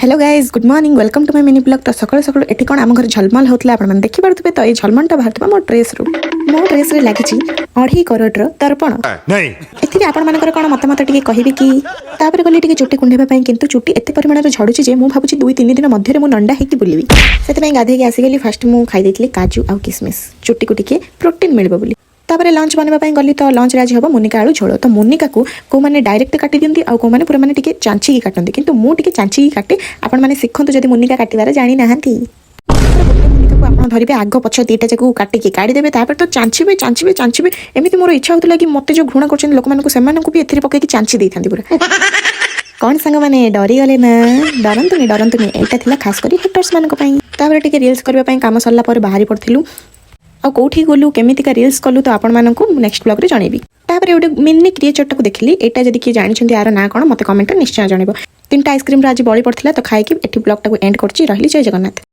Hello guys good morning welcome to my mini blog. तो सकाळु सकाळु एठी कोन आम घर झलमल होतला आपण माने देखि पारुतबे। तो ए झलमलटा बाहरतबा मो ड्रेस रो मो ड्रेस रे लागिची 2.5 करोड़ दर्पण नहीं एथिरे आपण मानकर कोन मतामत टिके कहिबे कि तापर गली टिके चुट्टी कुंडेबा पई किंतु चुट्टी एते परिमाण रे झडुची जे मु भाबुची 2-3 दिन मध्ये रे मु नंडा हेकी बुलिबी। सेते पई गाधे के आसी गेली फर्स्ट मु खाइ देतली काजू आ किसमिस चुट्टी को टिके प्रोटीन मिलबो बुली। तापर लंच बनवा गली तो लंच आज हम मोनिका आलू झोल। तो मोनिका को मैंने डायरेक्ट काटी दिखती आउ मैंने पूरा मैंने टी चांची काटती किंतु मुझे चांची काटे आपण मैंने शिखु जब मोनिका काटार जानी ना गोटे मोनिका को आप धरवे आग पछ दुईटा जाक काटिकी काढ़ीदेवे तो चांचीबे चांचीबे चांचीबे एमती मोर इच्छा होता कि मत जो घृणा कर लोक मानक भी ए पकई चांची दे था पूरा कौन सांग मैंने डरी गले ना डरतुनि डरतुनि यहाँ खास कर हेटर्स मानी टे रिल्स करने कम सरला बाहरी पड़ू आ कौटी गलु केमितिका रिल्स कलु तो आपण मानकु नेक्स्ट ब्लॉग रे जणेबी। तापर गोटे मिनी क्रिएचर को देखली एटा जदि कि जानिछन्ती यार ना कोन मते कमेंट निश्चय जणेबो। 3टा आइसक्रीम आज बळी पड़थिला तो खाइकी एठी ब्लॉग टाको एंड करछि। रहिली जय जगन्नाथ।